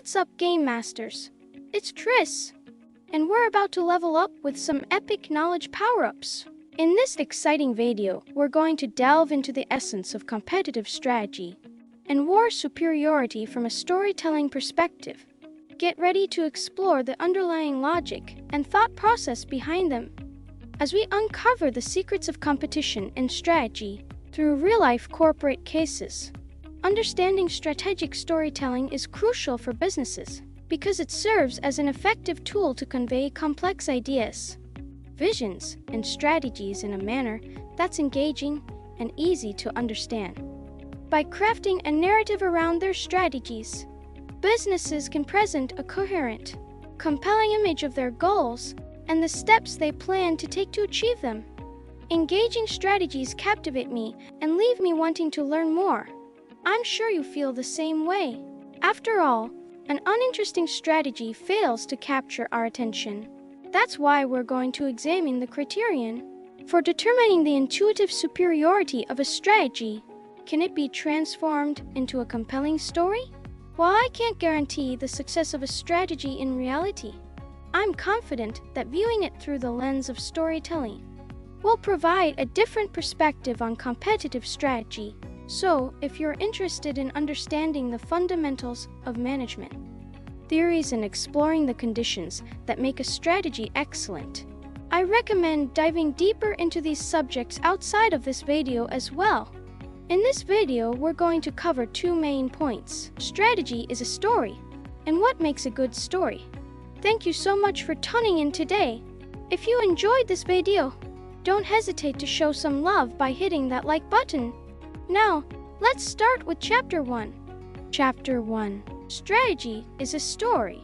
What's up, Game Masters? It's Triss, and we're about to level up with some epic knowledge power-ups. In this exciting video, we're going to delve into the essence of competitive strategy and war superiority from a storytelling perspective. Get ready to explore the underlying logic and thought process behind them as we uncover the secrets of competition and strategy through real-life corporate cases. Understanding strategic storytelling is crucial for businesses because it serves as an effective tool to convey complex ideas, visions, and strategies in a manner that's engaging and easy to understand. By crafting a narrative around their strategies, businesses can present a coherent, compelling image of their goals and the steps they plan to take to achieve them. Engaging strategies captivate me and leave me wanting to learn more. I'm sure you feel the same way. After all, an uninteresting strategy fails to capture our attention. That's why we're going to examine the criterion for determining the intuitive superiority of a strategy. Can it be transformed into a compelling story? While I can't guarantee the success of a strategy in reality, I'm confident that viewing it through the lens of storytelling will provide a different perspective on competitive strategy. So, if you're interested in understanding the fundamentals of management theories and exploring the conditions that make a strategy excellent, I recommend diving deeper into these subjects outside of this video as well. In this video, we're going to cover two main points. Strategy is a story, and what makes a good story. Thank you so much for tuning in today. If you enjoyed this video, don't hesitate to show some love by hitting that like button. Now, let's start with Chapter 1. Chapter 1. Strategy is a story.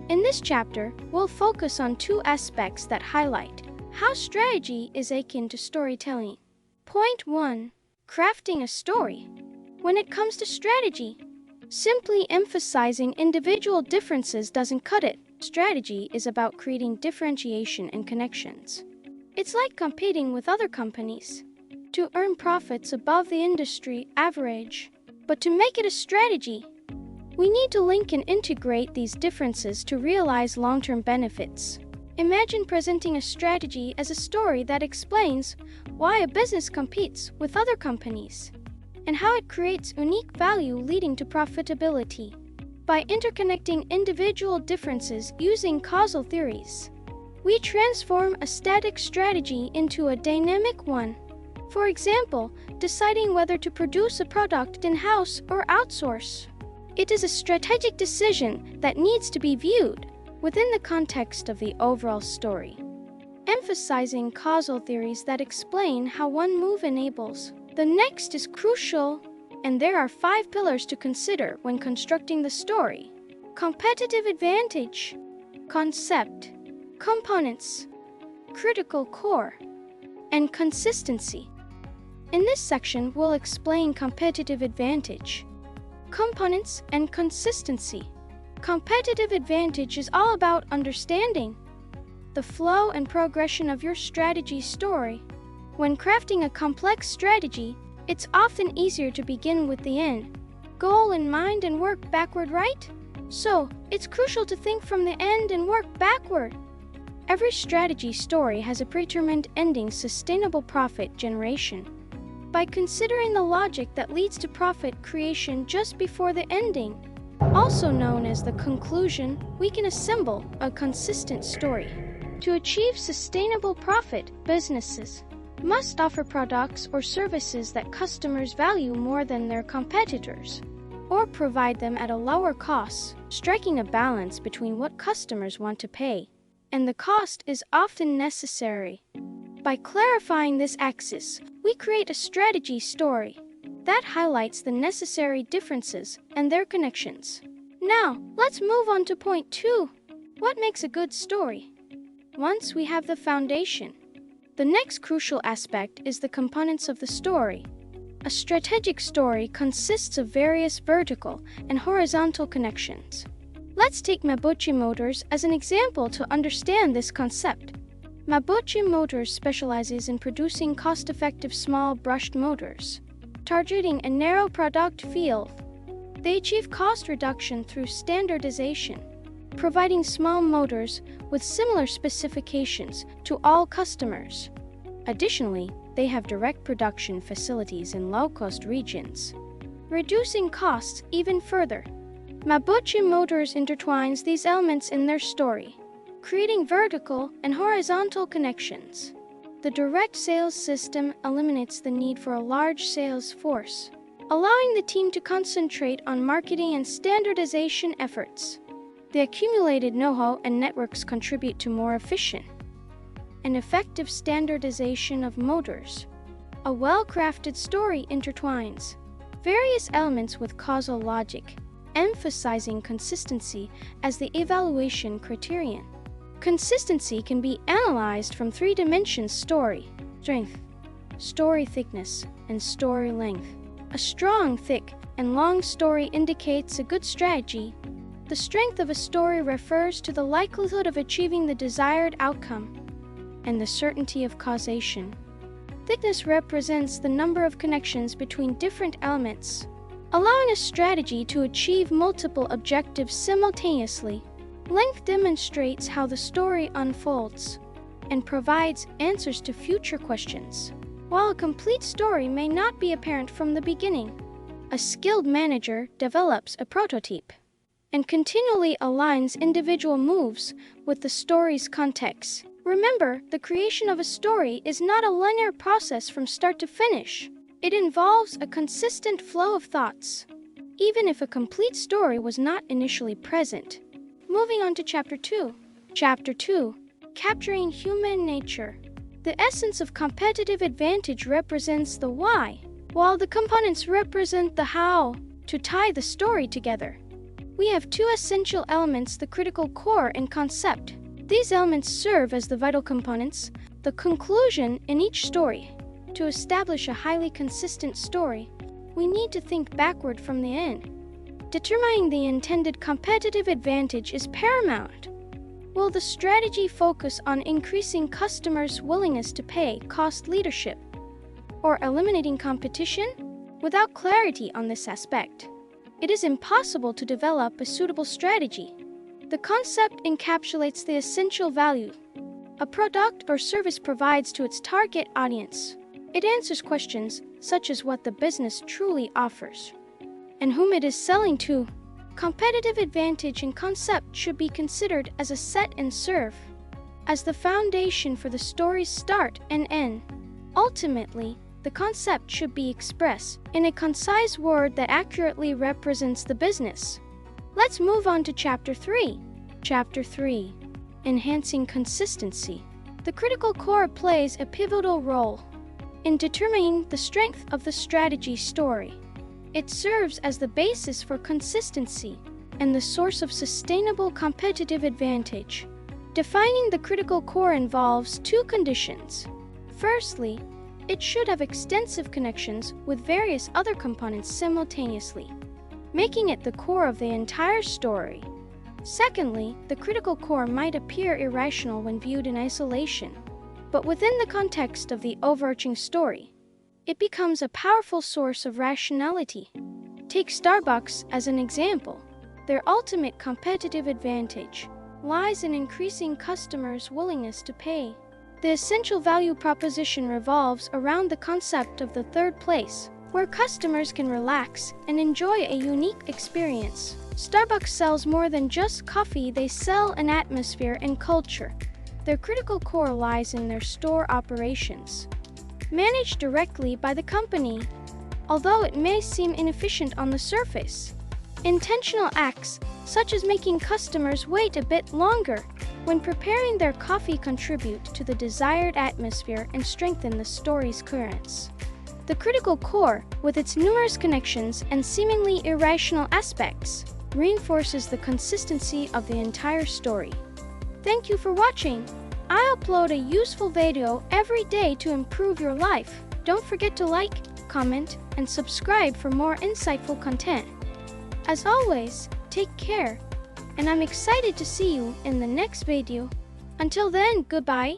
In this chapter, we'll focus on two aspects that highlight how strategy is akin to storytelling. Point 1. Crafting a story. When it comes to strategy, simply emphasizing individual differences doesn't cut it. Strategy is about creating differentiation and connections. It's like competing with other companies to earn profits above the industry average. But to make it a strategy, we need to link and integrate these differences to realize long-term benefits. Imagine presenting a strategy as a story that explains why a business competes with other companies and how it creates unique value leading to profitability. By interconnecting individual differences using causal theories, we transform a static strategy into a dynamic one. For example, deciding whether to produce a product in-house or outsource. It is a strategic decision that needs to be viewed within the context of the overall story. Emphasizing causal theories that explain how one move enables the next is crucial, and there are 5 pillars to consider when constructing the story. Competitive advantage, concept, components, critical core, and consistency. In this section, we'll explain competitive advantage, components, and consistency. Competitive advantage is all about understanding the flow and progression of your strategy story. When crafting a complex strategy, it's often easier to begin with the end goal in mind and work backward, right? So, it's crucial to think from the end and work backward. Every strategy story has a predetermined ending: sustainable profit generation. By considering the logic that leads to profit creation just before the ending, also known as the conclusion, we can assemble a consistent story. To achieve sustainable profit, businesses must offer products or services that customers value more than their competitors, or provide them at a lower cost. Striking a balance between what customers want to pay and the cost is often necessary. By clarifying this axis, we create a strategy story that highlights the necessary differences and their connections. Now, let's move on to point 2. What makes a good story? Once we have the foundation, the next crucial aspect is the components of the story. A strategic story consists of various vertical and horizontal connections. Let's take Mabuchi Motors as an example to understand this concept. Mabuchi Motors specializes in producing cost-effective small brushed motors, targeting a narrow product field. They achieve cost reduction through standardization, providing small motors with similar specifications to all customers. Additionally, they have direct production facilities in low-cost regions, reducing costs even further. Mabuchi Motors intertwines these elements in their story, creating vertical and horizontal connections. The direct sales system eliminates the need for a large sales force, allowing the team to concentrate on marketing and standardization efforts. The accumulated know-how and networks contribute to more efficient and effective standardization of motors. A well-crafted story intertwines various elements with causal logic, emphasizing consistency as the evaluation criterion. Consistency can be analyzed from 3 dimensions: story strength, story thickness, and story length. A strong, thick, and long story indicates a good strategy. The strength of a story refers to the likelihood of achieving the desired outcome and the certainty of causation. Thickness represents the number of connections between different elements, allowing a strategy to achieve multiple objectives simultaneously. Length demonstrates how the story unfolds and provides answers to future questions. While a complete story may not be apparent from the beginning, a skilled manager develops a prototype and continually aligns individual moves with the story's context. Remember, the creation of a story is not a linear process from start to finish. It involves a consistent flow of thoughts, even if a complete story was not initially present. Moving on to Chapter 2. Chapter 2. Capturing Human Nature. The essence of competitive advantage represents the why, while the components represent the how. To tie the story together, we have 2 essential elements: the critical core and concept. These elements serve as the vital components, the conclusion in each story. To establish a highly consistent story, we need to think backward from the end. Determining the intended competitive advantage is paramount. Will the strategy focus on increasing customers' willingness to pay, cost leadership, or eliminating competition? Without clarity on this aspect, it is impossible to develop a suitable strategy. The concept encapsulates the essential value a product or service provides to its target audience. It answers questions such as what the business truly offers and whom it is selling to. Competitive advantage and concept should be considered as a set and serve as the foundation for the story's start and end. Ultimately, the concept should be expressed in a concise word that accurately represents the business. Let's move on to Chapter 3. Chapter 3. Enhancing consistency. The critical core plays a pivotal role in determining the strength of the strategy story. It serves as the basis for consistency and the source of sustainable competitive advantage. Defining the critical core involves 2 conditions. Firstly, it should have extensive connections with various other components simultaneously, making it the core of the entire story. Secondly, the critical core might appear irrational when viewed in isolation, but within the context of the overarching story, it becomes a powerful source of rationality. Take Starbucks as an example. Their ultimate competitive advantage lies in increasing customers' willingness to pay. The essential value proposition revolves around the concept of the third place, where customers can relax and enjoy a unique experience. Starbucks sells more than just coffee, they sell an atmosphere and culture. Their critical core lies in their store operations, managed directly by the company. Although it may seem inefficient on the surface, intentional acts, such as making customers wait a bit longer when preparing their coffee, contribute to the desired atmosphere and strengthen the story's coherence. The critical core, with its numerous connections and seemingly irrational aspects, reinforces the consistency of the entire story. Thank you for watching. I upload a useful video every day to improve your life. Don't forget to like, comment, and subscribe for more insightful content. As always, take care, and I'm excited to see you in the next video. Until then, goodbye.